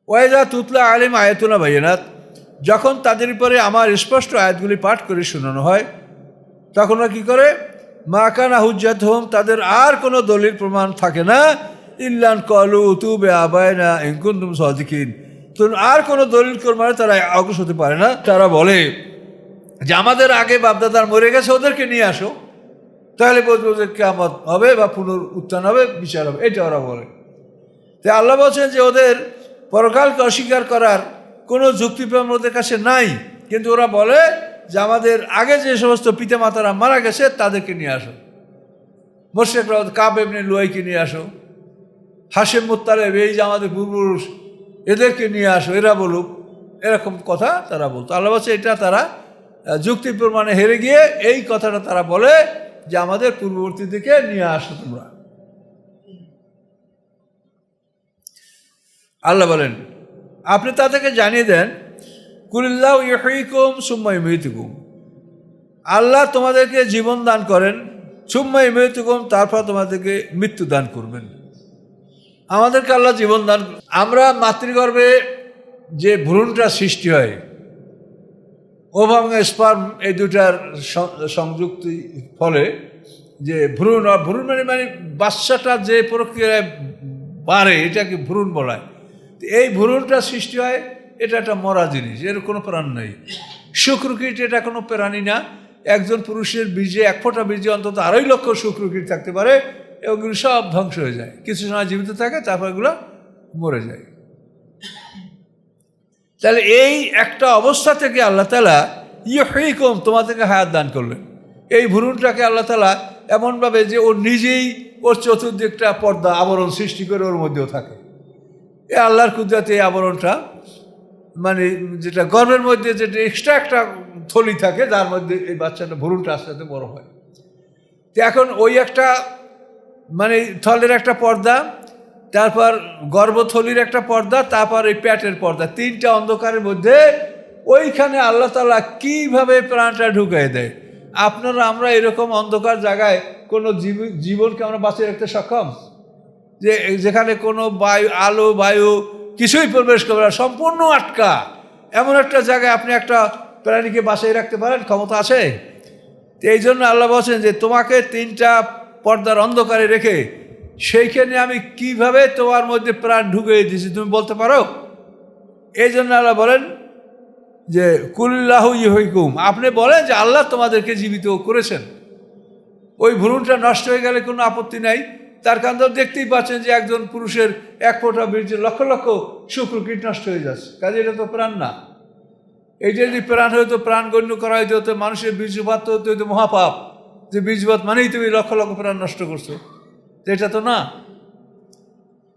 ওয়াইজা তুতলা আলিম আয়াতুনা বাইনাত, যখন তাদের উপরে আমার স্পষ্ট আয়াতগুলি পাঠ করে শোনানো হয় তখন ওরা কী করে, মা কানা হুজ্জাতুহুম, তাদের আর কোনো দলিল প্রমাণ থাকে না, ইল্লান ক্বালু উতু বিআবাইনা ইন কুনতুম সাদিকিন, তো আর কোনো দলিল মানে তারা অগ্রসর হতে পারে না। তারা বলে যে আমাদের আগে বাপদাদার মরে গেছে, ওদেরকে নিয়ে আসো, তাহলে বলবো যে কিয়ামত হবে বা পুনরুত্থান হবে, বিচার হবে, এটা ওরা বলে। তাই আল্লাহ বলছেন যে ওদের পরকালকে অস্বীকার করার কোনো যুক্তিপ্রমাণ ওদের কাছে নাই, কিন্তু ওরা বলে যে আমাদের আগে যে সমস্ত পিতামাতারা মারা গেছে তাদেরকে নিয়ে আসো, মুশরিকরা কাব ইবনে লুয়াইকে নিয়ে আসো, হাশিম মুত্তালিব, এই যে আমাদের পূর্বপুরুষ, এদেরকে নিয়ে আসো, এরা বলুক, এরকম কথা তারা বলতো। আল্লাহ বলছে এটা তারা যুক্তি প্রমাণে হেরে গিয়ে এই কথাটা তারা বলে যে আমাদের পূর্ববর্তীদেরকে নিয়ে আসো তোমরা। আল্লাহ বলেন আপনি তাদেরকে জানিয়ে দেন, কুলিল্লাহু ইউহয়িকুম সুম্মা ইউমীতুকুম, আল্লাহ তোমাদেরকে জীবন দান করেন, সুম্মা ইউমীতুকুম, তারপর তোমাদেরকে মৃত্যু দান করবেন। আমাদেরকে আল্লাহ জীবন দান, আমরা মাতৃগর্ভে যে ভ্রূণটা সৃষ্টি হয়, ওভাম স্পার্ম, এই দুটার সংযুক্তি ফলে যে ভ্রূণ, ভ্রূণ মানে বাচ্চাটা যে প্রক্রিয়ায় বাড়ে এটাকে ভ্রূণ বলায়। এই ভ্রূণটা সৃষ্টি হয়, এটা একটা মরা জিনিস, এর কোনো প্রাণ নেই। শুক্রকীট এটা কোনো প্রাণী না। একজন পুরুষের বীজে, এক ফোঁটা বীজে অন্তত 2.5 লক্ষ শুক্রকীট থাকতে পারে, এগুলো সব ধ্বংস হয়ে যায়, কিছু সময় জীবিত থাকে, তারপর এগুলো মরে যায়। তাহলে এই একটা অবস্থা থেকে আল্লাহ তাআলা ইউহয়িকুম, তোমাদেরকে হায়াত দান করলেন। এই ভ্রূণটাকে আল্লাহ তাআলা এমনভাবে যে ও নিজেই ওর চতুর্দিকটা পর্দা আবরণ সৃষ্টি করে ওর মধ্যেও থাকে। এ আল্লাহর কুদরতে এই আবরণটা, মানে যেটা গর্ভের মধ্যে যেটা এক্সট্রা একটা থলি থাকে, যার মধ্যে এই বাচ্চাটা ভ্রূণটা আস্তে আস্তে বড় হয়। তো এখন ওই একটা মানে থলের একটা পর্দা, তারপর গর্ভথলির একটা পর্দা, তারপর এই পেটের পর্দা, 3টা অন্ধকারের মধ্যে ওইখানে আল্লাহ তাআলা কীভাবে প্রাণটা ঢুকিয়ে দেয়। আপনারা আমরা এরকম অন্ধকার জায়গায় কোনো জীবনকে আমরা বাঁচিয়ে রাখতে সক্ষম? যে যেখানে কোনো আলো বায়ু কিছুই প্রবেশ করবে না, সম্পূর্ণ আটকা, এমন একটা জায়গায় আপনি একটা প্রাণীকে বাঁচিয়ে রাখতে পারেন? ক্ষমতা আছে? তো এই জন্য আল্লাহ বলছেন যে তোমাকে 3টা পর্দার অন্ধকারে রেখে সেইখানে আমি কিভাবে তোমার মধ্যে প্রাণ ঢুকিয়ে দিয়েছি তুমি বলতে পারো? এই জন্য আল্লাহ বলেন যে কুলিল্লাহু ইউহয়িকুম, আপনি বলেন যে আল্লাহ তোমাদেরকে জীবিত করেছেন। ওই ভ্রূণটা নষ্ট হয়ে গেলে কোনো আপত্তি নাই, তার কারণ তো দেখতেই পাচ্ছেন যে একজন পুরুষের 1 ফোঁটা বীর্যে লক্ষ লক্ষ শুক্রকীট নষ্ট হয়ে যাচ্ছে, কাজে এটা তো প্রাণ না। এইটা যদি প্রাণ হয়তো, প্রাণ গণ্য করা হইতে হতো, মানুষের বীর্যপাত হতে হইতো মহাপাপ, যে বীর্যপাত মানেই তুমি লক্ষ লক্ষ প্রাণ নষ্ট করছো, তো এটা তো না।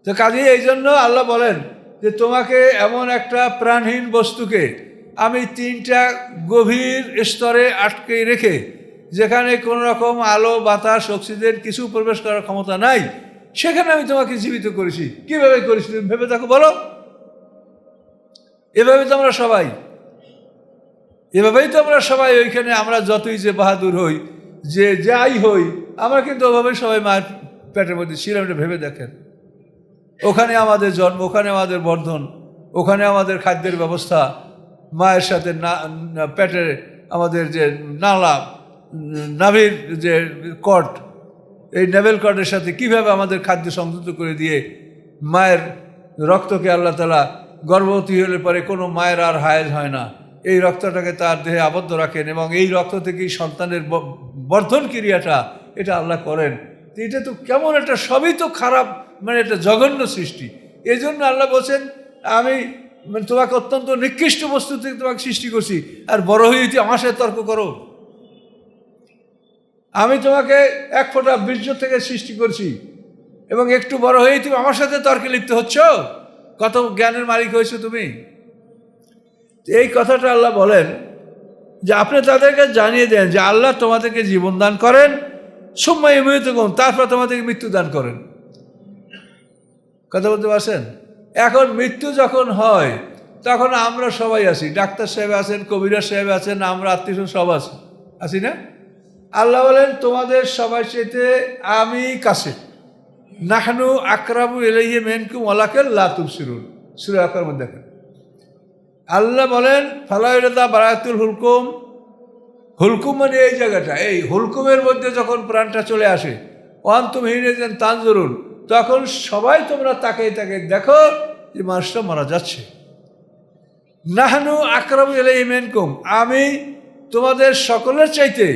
তো কাজে এই জন্য আল্লাহ বলেন যে তোমাকে এমন একটা প্রাণহীন বস্তুকে আমি 3টা গভীর স্তরে আটকে রেখে, যেখানে কোনো রকম আলো বাতাস অক্সিজেন কিছু প্রবেশ করার ক্ষমতা নাই, সেখানে আমি তোমাকে জীবিত করেছি। কীভাবে করেছি তুমি ভেবে দেখো, বলো। এভাবে তো আমরা সবাই, এভাবেই তো আমরা সবাই ওইখানে, আমরা যতই যে বাহাদুর হই, যে যাই হই, আমরা কিন্তু ওভাবেই সবাই মায়ের পেটের মধ্যে ছিলাম। এটা ভেবে দেখেন, ওখানে আমাদের জন্ম, ওখানে আমাদের বর্ধন, ওখানে আমাদের খাদ্যের ব্যবস্থা, মায়ের সাথে পেটের আমাদের যে নালা, নাভির যে কর্ড, এই নেভেল কর্ডের সাথে কিভাবে আমাদের খাদ্য সংযুক্ত করে দিয়ে মায়ের রক্তকে আল্লাহ তাআলা গর্ভবতী হলে পরে কোনো মায়ের আর হায়েজ হয় না, এই রক্তটাকে তার দেহে আবদ্ধ রাখেন, এবং এই রক্ত থেকেই সন্তানের বর্ধন ক্রিয়াটা এটা আল্লাহ করেন। তো এটা তো কেমন একটা, সবই তো খারাপ, মানে একটা জঘন্য সৃষ্টি। এই জন্য আল্লাহ বলছেন আমি তোমাকে অত্যন্ত নিকৃষ্ট বস্তু থেকে তোমাকে সৃষ্টি করছি, আর বড় হয়ে তুই আমার সাথে তর্ক করো। আমি তোমাকে 1 ফোঁটা বীর্য থেকে সৃষ্টি করছি, এবং একটু বড় হয়েই তুমি আমার সাথে তর্কে লিপ্ত হচ্ছ। কত জ্ঞানের মালিক হয়েছো তুমি। এই কথাটা আল্লাহ বলেন যে আপনি তাদেরকে জানিয়ে দেন যে আল্লাহ তোমাদেরকে জীবন দান করেন, সুম্মা ইউমীতুকুম, তারপর তোমাদেরকে মৃত্যু দান করেন। কথা বলতে পারছেন? এখন মৃত্যু যখন হয় তখন আমরা সবাই আছি, ডাক্তার সাহেব আছেন, কবিরাজ সাহেব আছেন, আমরা আত্মীয় সব আছি না? আল্লাহ বলেন তোমাদের সবাই সাথে আমি কাছে, নাহনু আকরাবু ইলাইহি মিনকুম ওয়ালাকিন লা তুবসিরুন। সূরা আকার মধ্যে দেখেন আল্লাহ বলেন ফালাইরাদা বারাতুল হুলকুম, হুলকুম মানে এই জায়গাটা, এই হুলকুমের মধ্যে যখন প্রাণটা চলে আসে অন্তুম হিনেন তানজুরুন, তখন সবাই তোমরা তাকে দেখো যে মানুষটা মারা যাচ্ছে। নাহনু আকরাবু ইলাইহি মিনকুম, আমি তোমাদের সকলের চাইতে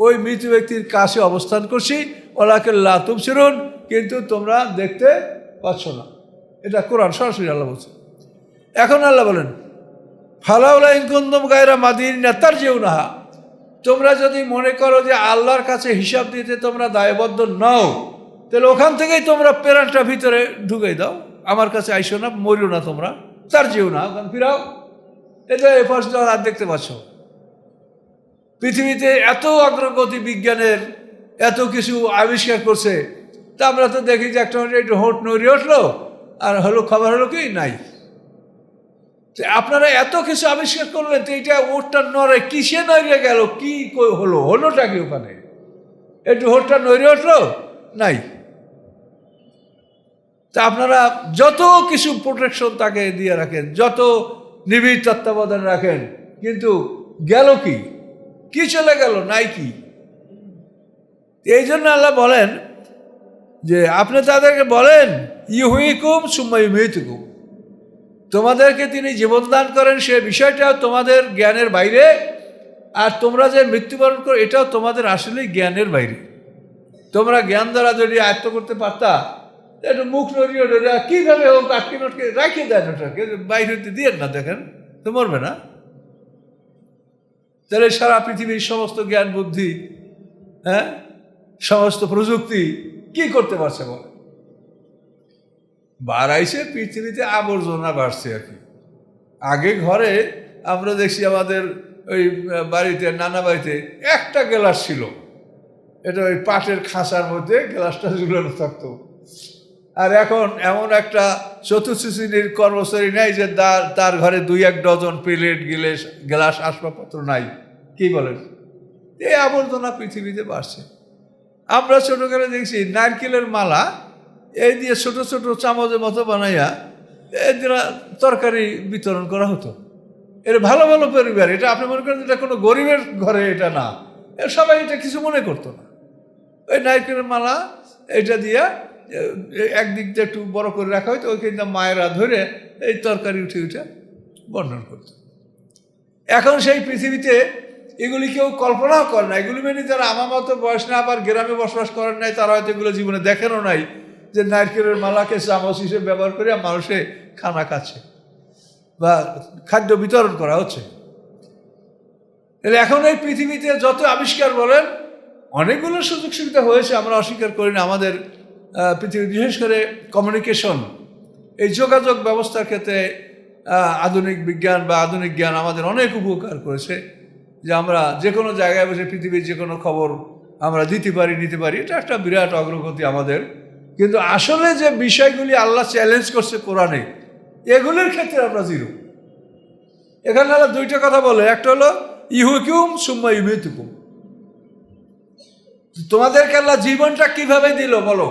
ওই মৃত ব্যক্তির কাছে অবস্থান করছি, ওয়ালাকিন লা তুবসিরুন, কিন্তু তোমরা দেখতে পাচ্ছ না। এটা কোরআন সরাসরি আল্লাহ বলছে। এখন আল্লাহ বলেন ফালাউলা ইন কুনতুম গায়রা মাদিনিনা তারজিউনাহা, তোমরা যদি মনে করো যে আল্লাহর কাছে হিসাব দিতে তোমরা দায়বদ্ধ নও, তাহলে ওখান থেকেই তোমরা প্রাণটা ভিতরে ঢুকে দাও, আমার কাছে আইসো না, মরিও না, তোমরা তারজিউনা, ওখান ফিরাও। এটা এ পাশ আর দেখতে পাচ্ছ পৃথিবীতে এত অগ্রগতি বিজ্ঞানের, এত কিছু আবিষ্কার করছে, তা আমরা তো দেখি যে একটা একটু হোট নড়িয়ে উঠলো আর হলো, খবর হলো কি নাই। আপনারা এত কিছু আবিষ্কার করলেন, তো এইটা ওটটা নড়ে, কিসে নড়িয়ে গেল, কি হলোটা কি ওখানে? একটু হোটটা নড়িয়ে উঠলো নাই। তা আপনারা যত কিছু প্রোটেকশন তাকে দিয়ে রাখেন, যত নিবিড় তত্ত্বাবধান রাখেন, কিন্তু গেল কি চলে গেল, নাই কি? এই জন্য আল্লাহ বলেন যে আপনি তাদেরকে বলেন ইউহয়িকুম সুম্মা ইউমীতুকুম, তোমাদেরকে তিনি জীবন দান করেন, সে বিষয়টাও তোমাদের জ্ঞানের বাইরে, আর তোমরা যে মৃত্যুবরণ করো এটাও তোমাদের আসলেই জ্ঞানের বাইরে। তোমরা জ্ঞান দ্বারা যদি আয়ত্ত করতে পারতা, একটু মুখ নড়িয়ে কীভাবে হোক আটকে নটকে রাখিয়ে দেন, ওটাকে বাইরে দিয়ে না, দেখেন তো মরবে না। তাহলে সারা পৃথিবীর সমস্ত জ্ঞান বুদ্ধি, হ্যাঁ, সমস্ত প্রযুক্তি কি করতে পারছে বলে? বাড়াইছে পৃথিবীতে আবর্জনা বাড়ছে আর কি। আগে ঘরে আমরা দেখছি আমাদের ওই বাড়িতে, নানা বাড়িতে একটা গ্লাস ছিল, এটা ওই পাটের খাঁচার মধ্যে গ্লাসটা ঝুলানো থাকতো। আর এখন এমন একটা চতুর্থ শ্রেণীর কর্মচারী নাই যে তার ঘরে 2-1 ডজন প্লেট গ্লাস আসবাবপত্র নাই। কি বলেন? এই আবর্জনা পৃথিবীতে বাড়ছে। আমরা ছোটোকালে দেখছি নারকেলের মালা এই দিয়ে ছোট ছোট চামচের মতো বানাইয়া এরা তরকারি বিতরণ করা হতো। এর ভালো ভালো পরিবার, এটা আপনি মনে করেন এটা কোনো গরিবের ঘরে এটা না, এর সবাই এটা কিছু মনে করতো না। ওই নারকেলের মালা এটা দিয়া একদিক দিয়ে একটু বড় করে রাখা হয়তো, ওইখানটা মায়েরা ধরে এই তরকারি উঠে বর্ণন করত। এখন সেই পৃথিবীতে এগুলি কেউ কল্পনাও করে না। এগুলি মেনে যারা আমার মতো বয়স না, আবার গ্রামে বসবাস করেন নাই, তারা হয়তো এগুলো জীবনে দেখেনও নাই যে নারকেলের মালাকে চামচ হিসেবে ব্যবহার করে মানুষে খানা খাচ্ছে বা খাদ্য বিতরণ করা হচ্ছে। তাহলে এখন এই পৃথিবীতে যত আবিষ্কার বলেন, অনেকগুলো সুযোগ সুবিধা হয়েছে, আমরা অস্বীকার করি না। আমাদের পৃথিবী, বিশেষ করে কমিউনিকেশন, এই যোগাযোগ ব্যবস্থার ক্ষেত্রে আধুনিক বিজ্ঞান বা আধুনিক জ্ঞান আমাদের অনেক উপকার করেছে, যে আমরা যে কোনো জায়গায় বসে পৃথিবীর যে কোনো খবর আমরা নিতে পারি। এটা একটা বিরাট অগ্রগতি আমাদের। কিন্তু আসলে যে বিষয়গুলি আল্লাহ চ্যালেঞ্জ করছে কোরআনে, এগুলির ক্ষেত্রে আমরা জিরো। এখানে আল্লাহ 2টা কথা বলে, একটা হলো ইউহয়িকুম সুম্মা ইউমীতুকুম, তোমাদেরকে আল্লাহ জীবনটা কিভাবে দিল বলো,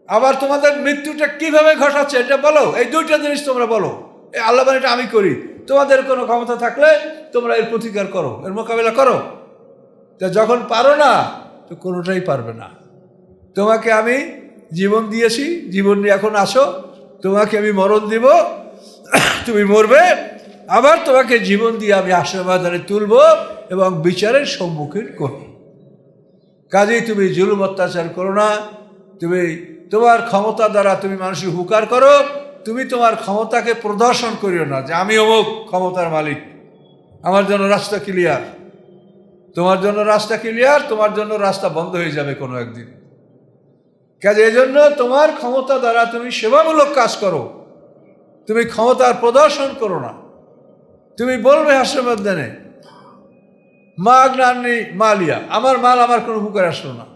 আবার তোমাদের মৃত্যুটা কিভাবে ঘটাচ্ছে এটা বলো। এই 2টা জিনিস তোমরা বলো। এই আল্লাহ বলে এটা আমি করি, তোমাদের কোনো ক্ষমতা থাকলে তোমরা এর প্রতিকার করো, এর মোকাবেলা করো। তা যখন পারো না, তো কোনোটাই পারবে না। তোমাকে আমি জীবন দিয়েছি, জীবন নিয়ে এখন আসো, তোমাকে আমি মরণ দিব, তুমি মরবে, আবার তোমাকে জীবন দিয়ে আমি হাসরের ময়দানে তুলব এবং বিচারের সম্মুখীন করব। কাজেই তুমি জুলুম অত্যাচার করো না, তুমি তোমার ক্ষমতা দ্বারা তুমি মানুষের হুকার করো, তুমি তোমার ক্ষমতাকে প্রদর্শন করিও না যে আমি অমুক ক্ষমতার মালিক, আমার জন্য রাস্তা ক্লিয়ার। তোমার জন্য রাস্তা ক্লিয়ার, তোমার জন্য রাস্তা বন্ধ হয়ে যাবে কোনো একদিন। কাজে এই জন্য তোমার ক্ষমতা দ্বারা তুমি সেবামূলক কাজ করো, তুমি ক্ষমতার প্রদর্শন করো না। তুমি বলবে হাসরের ময়দানে মা আগনানি মালিয়া, আমার মাল আমার কোনো উপকারে আসলো না।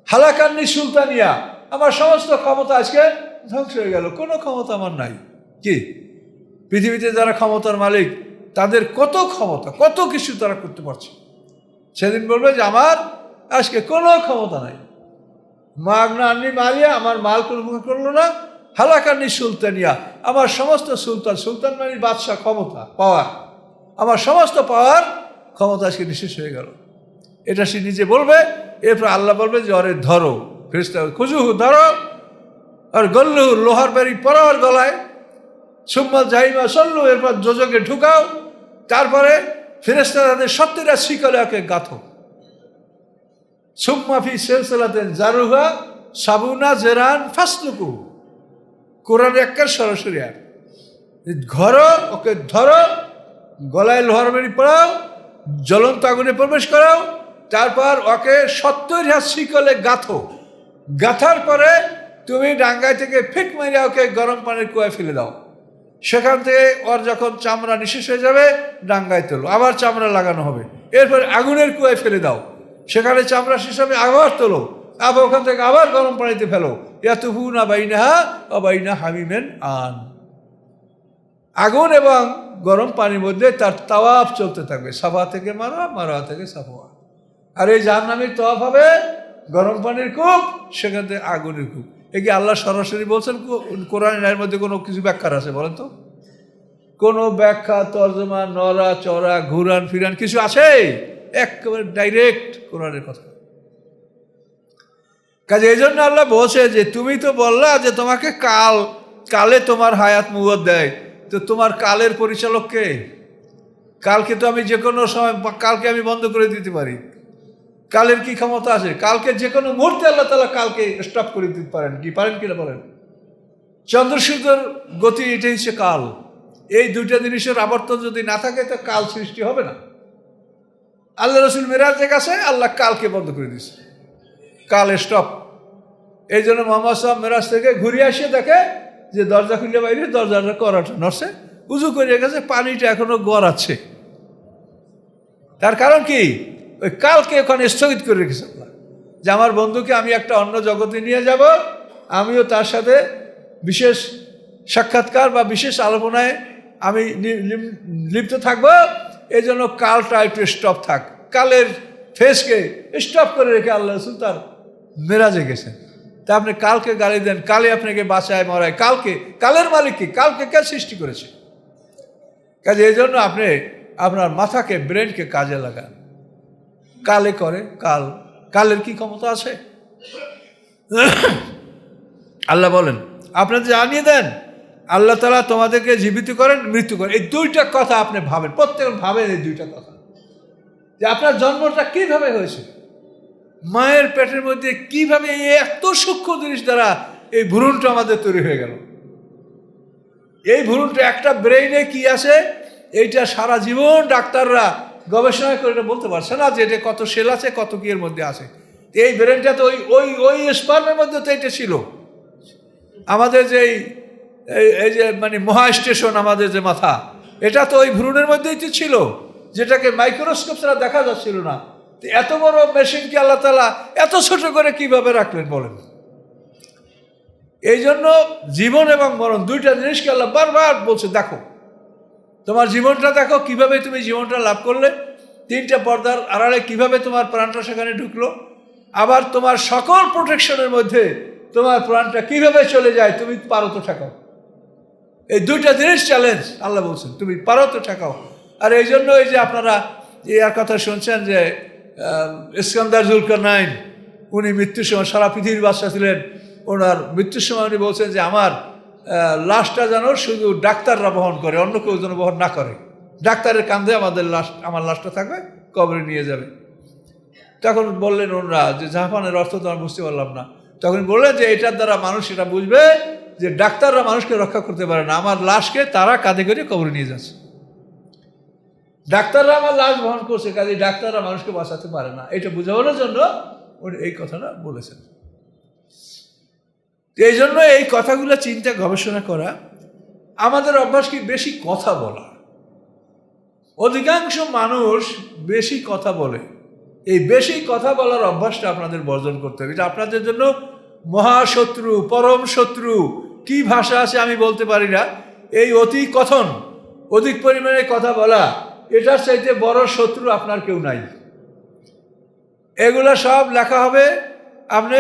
হালাকান্নি সুলতানিয়া, আমার সমস্ত ক্ষমতা আজকে ধ্বংস হয়ে গেল, কোনো ক্ষমতা আমার নাই। কি পৃথিবীতে যারা ক্ষমতার মালিক, তাদের কত ক্ষমতা, কত কিছু তারা করতে পারছে, সেদিন বলবে যে আমার আজকে কোনো ক্ষমতা নাই। মা আগনানি মালিয়া, আমার মাল কোনো উপকার করলো না, হালাকানি সুলতানিয়া, আমার সমস্ত সুলতান, সুলতান মানে বাদশাহ, ক্ষমতা, পাওয়ার, আমার সমস্ত পাওয়ার ক্ষমতা সে নিঃশেষ হয়ে গেল। এটা সে নিজে বলবে। এরপর আল্লাহ বলবে যে অরে ধরো, ফেরেশতা খুজুহু ধরো, আর গল্লু লোহার বাড়ি পরাও ওর গলায়, সুম্মা জাহিমা সল্লু, এরপর যোজকে ঢুকাও, তারপরে ফেরেশতা তাদের 70টা শিকলে ওকে গাঁথো। সুম্মা ফি সিলসিলাতিন যারুহা সাবুনা জেরান ফাসলুকু। কোরআন একের সরাসরি আর ঘরো, ওকে ধরো, গলায় লোহার বাড়ি পড়াও, জ্বলন্ত আগুনে প্রবেশ করাও, তারপর ওকে 70 শিকলে গাঁথো। গাঁথার পরে তুমি ডাঙ্গায় থেকে ফিক মেরে ওকে গরম পানির কুয়ায় ফেলে দাও। সেখান থেকে ওর যখন চামড়া নিঃশেষ হয়ে যাবে ডাঙ্গায় তোলো, আবার চামড়া লাগানো হবে। এরপর আগুনের কুয়ায় ফেলে দাও, সেখানে চামড়া শেষ হবে, আবার তোলো, আবার ওখান থেকে আবার গরম পানিতে ফেলো। ইয়াতুফুনা বাইনাহা ওয়া বাইনা হামিমেন আন। আগুন এবং গরম পানির মধ্যে তার তাওয়াফ চলতে থাকবে, সাফা থেকে মারোয়া, মারোয়া থেকে সাফা। আর এই জাহান্নামীর তাওয়াফ হবে গরম পানির কূপ, সেখান থেকে আগুনের কূপ। এ কি আল্লাহ সরাসরি বলছেন? কোরআনের এর মধ্যে কোনো কিছু ব্যাখ্যার আছে বলেন তো? কোনো ব্যাখ্যা, তর্জমা, নড়া চড়া, ঘুরান ফিরান কিছু আছে? একেবারে ডাইরেক্ট কোরআনের কথা। কাজে এই জন্য আল্লাহ বলছে যে তুমি তো বললা যে তোমাকে কালে তোমার হায়াত মুহূর্ত দেয়, তো তোমার কালের পরিচালক কে? কালকে তো আমি যে কোনো সময়, কালকে আমি বন্ধ করে দিতে পারি। কালের কি ক্ষমতা আছে? কালকে যে কোনো মুহূর্তে আল্লাহ তাআলা কালকে স্টপ করে দিতে পারেন, কি পারেন কিনা বলেন? চন্দ্র সূর্যের গতি এটাই হচ্ছে কাল। এই দুইটা জিনিসের আবর্তন যদি না থাকে তো কাল সৃষ্টি হবে না। আল্লাহ রসুল মেরাজে গেছে, আল্লাহ কালকে বন্ধ করে দিচ্ছে, কাল স্টপ। এই জন্য মোহাম্মদ সাহেব মেরাজ থেকে ঘুরে আসে দেখে যে দরজা খুলে বাইরে দরজাটা করাটা নড়ছে, উজু করে গেছে, পানিটা এখনো গড়াচ্ছে। তার কারণ কি? ওই কালকে ওখানে স্থগিত করে রেখেছে আল্লাহ, যে আমার বন্ধুকে আমি একটা অন্য জগতে নিয়ে যাব, আমিও তার সাথে বিশেষ সাক্ষাৎকার বা বিশেষ আলোচনায় আমি লিপ্ত থাকবো। এই জন্য কালটা একটু স্টপ থাক, কালের ফেসকে স্টপ করে রেখে আল্লাহ রসুল তার মেরাজে গেছেন। তা আপনি কালকে গালি দেন, কালে আপনাকে বাঁচায় মরায়, কালকে, কালের মালিক কি? কালকে কে সৃষ্টি করেছে? কাজে এই জন্য আপনি আপনার মাথাকে, ব্রেনকে কাজে লাগান। কালে করে, কালের কি ক্ষমতা আছে? আল্লাহ বলেন আপনাদের জানিয়ে দেন আল্লাহ তাআলা তোমাদেরকে জীবিত করেন, মৃত্যু করেন। এই দুইটা কথা আপনি ভাবেন, প্রত্যেক ভাবেন এই দুইটা কথা, যে আপনার জন্মটা কিভাবে হয়েছে, মায়ের পেটের মধ্যে কিভাবে এত সূক্ষ্ম জিনিস দ্বারা এই ভ্রূণটা আমাদের তৈরি হয়ে গেল। এই ভ্রূণটা একটা ব্রেইনে কি আছে, এইটা সারা জীবন ডাক্তাররা গবেষণা করে বলতে পারছে না যে এটা কত সেল আছে, কত কি এর মধ্যে আছে। এই ব্রেনটা তো ওই স্পার্মের মধ্যে তো এটা ছিল। আমাদের যে এই যে মানে মহা স্টেশন, আমাদের যে মাথা, এটা তো ওই ভ্রূণের মধ্যেই তো ছিল, যেটাকে মাইক্রোস্কোপ ছাড়া দেখা যাচ্ছিল না। এত বড় মেশিনকে আল্লাহ তাআলা এত ছোট করে কিভাবে রাখলেন বলেন? এই জন্য জীবন এবং মরণ দুইটা জিনিসকে আল্লাহ বারবার বলছে, দেখো তোমার জীবনটা দেখো, কিভাবে তুমি জীবনটা লাভ করলে, তিনটা পর্দার আড়ালে কিভাবে তোমার প্রাণটা সেখানে ঢুকলো, আবার তোমার সকল প্রোটেকশনের মধ্যে তোমার প্রাণটা কিভাবে চলে যায়, তুমি পারো তো ঠেকাও। এই দুইটা জিনিস চ্যালেঞ্জ আল্লাহ বলছেন, তুমি পারো তো ঠেকাও। আর এই জন্য এই যে আপনারা এর কথা শুনছেন যে ইস্কান্দার জুলকারনাইন, উনি মৃত্যুর সময়, সারা পৃথিবীর বাদশা ছিলেন, ওনার মৃত্যুর সময় উনি বলছেন যে আমার লাশটা যেন শুধু ডাক্তাররা বহন করে, অন্য কেউ যেন বহন না করে। ডাক্তারের কাঁধে আমার লাশটা থাকবে, কবরে নিয়ে যাবে। তখন বললেন ওনারা যে জাহাপানের অর্থ তো আমি বুঝতে পারলাম না। তখন বললেন যে এটার দ্বারা মানুষ এটা বুঝবে যে ডাক্তাররা মানুষকে রক্ষা করতে পারে না, আমার লাশকে তারা কাঁধে করে কবরে নিয়ে যাচ্ছে। ডাক্তাররা আমার লাশ বহন করছে, কাজে ডাক্তাররা মানুষকে বাঁচাতে পারে না, এটা বোঝানোর জন্য উনি এই কথাটা বলেছেন। এই জন্য এই কথাগুলো চিন্তা গবেষণা করা। আমাদের অভ্যাস কি বেশি কথা বলা, অধিকাংশ মানুষ বেশি কথা বলে। এই বেশি কথা বলার অভ্যাসটা আপনাদের বর্জন করতে হবে। এটা আপনাদের জন্য মহাশত্রু, পরম শত্রু। কি ভাষা আছে আমি বলতে পারি না। এই অতি কথন, অধিক পরিমাণে কথা বলা, এটার চাইতে বড় শত্রু আপনার কেউ নাই। এগুলা সব লেখা হবে, আপনি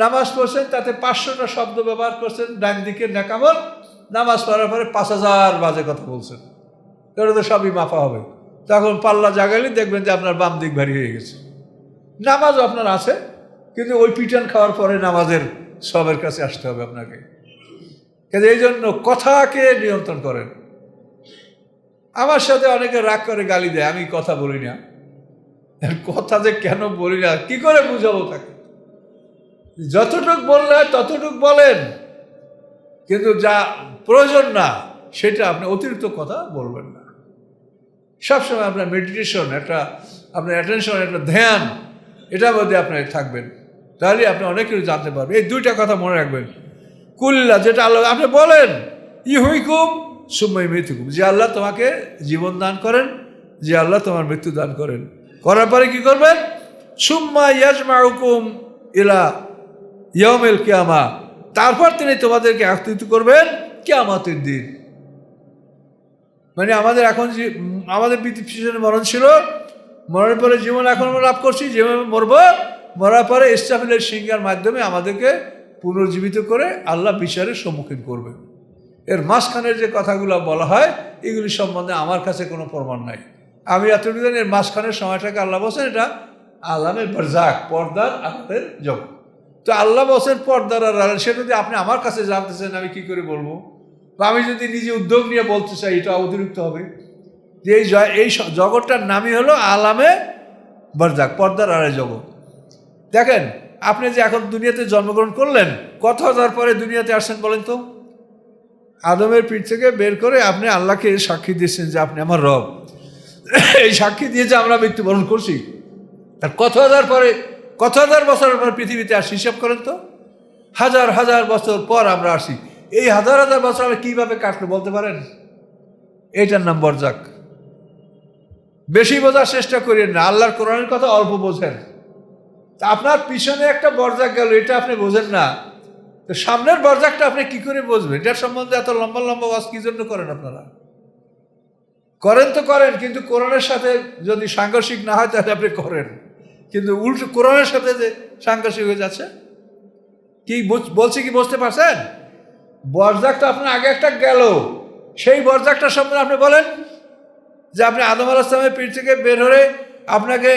নামাজ পড়ছেন, তাতে 500টা শব্দ ব্যবহার করছেন, ডান দিকে নেকামল, নামাজ পড়ার পরে 5000 বাজে কথা বলছেন, এটা তো সবই মাফা হবে। তখন পাল্লা জাগালে দেখবেন যে আপনার বাম দিক ভারী হয়ে গেছে। নামাজও আপনার আছে, কিন্তু ওই পিটান খাওয়ার পরে নামাজের সবের কাছে আসতে হবে আপনাকে। কিন্তু এই জন্য কথাকে নিয়ন্ত্রণ করেন। আমার সাথে অনেকে রাগ করে গালি দেয়, আমি কথা বলি না। কথা যে কেন বলি না, কি করে বুঝাবো তাকে? যতটুক বললে হয় ততটুক বলেন, কিন্তু যা প্রয়োজন না সেটা আপনি অতিরিক্ত কথা বলবেন না। সবসময় আপনার মেডিটেশন, একটা আপনার অ্যাটেনশন, একটা ধ্যান, এটার মধ্যে আপনি থাকবেন, তাহলে আপনি অনেক কিছু জানতে পারবেন। এই দুইটা কথা মনে রাখবেন। কুল্লা, যেটা আল্লাহ আপনি বলেন, ইহুইকুম সুম্মা ইউমীতুকুম, যে আল্লাহ তোমাকে জীবন দান করেন, যে আল্লাহ তোমার মৃত্যু দান করেন, করার পরে কি করবেন? সুম্মা ইয়াজমাউকুম ইলা ইয়াউমিল কিয়ামা, তারপর তিনি তোমাদেরকে একত্রিত করবেন কিয়ামতের দিন। মানে আমাদের এখন যে আমাদের পিছনে মরণ ছিল, মরার পরে জীবন এখন আমরা লাভ করছি, যেভাবে মরব, মরার পরে ইসরাফিলের সিংহার মাধ্যমে আমাদেরকে পুনর্জীবিত করে আল্লাহ বিচারের সম্মুখীন করবেন। এর মাঝখানের যে কথাগুলো বলা হয়, এগুলি সম্বন্ধে আমার কাছে কোনো প্রমাণ নাই। আমি এতটুকু জানি, এর মাঝখানের সময়টাকে আল্লাহ বলছেন এটা আলামে বারজাক, পর্দার আড়ালের জগৎ। তো আল্লাহ বলছেন পর্দার আড়াল, সেটা যদি আপনি আমার কাছে জানতেছেন, আমি কি করে বলবো? বা আমি যদি নিজে উদ্যোগ নিয়ে বলতে চাই, এটা অতিরিক্ত হবে। যে এই জগৎটার নামই হলো আলামে বারজাক, পর্দার আড়ালের জগৎ। দেখেন, আপনি যে এখন দুনিয়াতে জন্মগ্রহণ করলেন, কত হাজার পরে দুনিয়াতে আসছেন বলেন তো? আদমের পিঠ থেকে বের করে আপনি আল্লাহকে সাক্ষী দিয়েছেন যে আপনি আমার রব। এই সাক্ষী দিয়ে যে আমরা মৃত্যুবরণ করছি, তার কত হাজার পরে, কত হাজার বছরের পর পৃথিবীতে আসি, হিসাব করেন তো। হাজার হাজার বছর পর আমরা আসি। এই হাজার হাজার বছর আমরা কীভাবে কাটলো বলতে পারেন? এইটার নাম বরজাক। বেশি বোঝার চেষ্টা করেন না, আল্লাহর কোরআনের কথা অল্প বোঝেন। তা আপনার পিছনে একটা বরজাক গেল, এটা আপনি বোঝেন না, তো সামনের বরজাকটা আপনি কি করে বুঝবেন? এটার সম্বন্ধে এত লম্বা লম্বা ওয়াজ কি জন্য করেন আপনারা? করেন তো করেন, কিন্তু কোরআনের সাথে যদি সাংঘর্ষিক না হয় তাহলে আপনি করেন, কিন্তু উল্টো কোরআনের সাথে যে সাংঘর্ষিক হয়ে যাচ্ছে। কি বলছি কি বুঝতে পারছেন? বরজাকটা আপনার আগে একটা গেল, সেই বরজাকটার সম্বন্ধে আপনি বলেন যে আপনি আদম আলাইহিস সালামের পিঠ থেকে বের হয়ে আপনাকে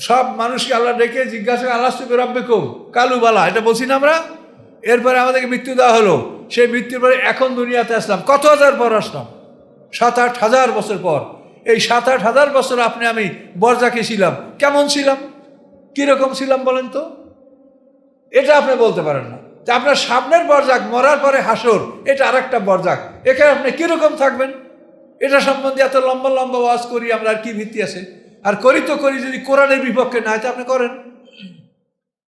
সব মানুষকে আল্লাহ ডেকে জিজ্ঞাসা, আলাস্তু বিরাব্বিকুম কালু বালা, এটা বলছি না আমরা? এরপরে আমাদেরকে মৃত্যু দেওয়া হলো, সেই মৃত্যুর পরে এখন দুনিয়াতে আসলাম, কত হাজার পর আসলাম? 7-8 হাজার বছর পর। এই 7-8 হাজার বছর আপনি আমি বরজাকে ছিলাম, কেমন ছিলাম, কীরকম ছিলাম বলেন তো? এটা আপনি বলতে পারেন না। যে আপনার সামনের বরজাক, মরার পরে হাসর, এটা আর একটা বরজাক, এখানে আপনি কীরকম থাকবেন? এটা সম্বন্ধে এত লম্বা লম্বা ওয়াজ করি আমরা, আর কি ভিত্তি আছে? আর করি তো করি, যদি কোরআনের বিপক্ষে না হয় তো আপনি করেন।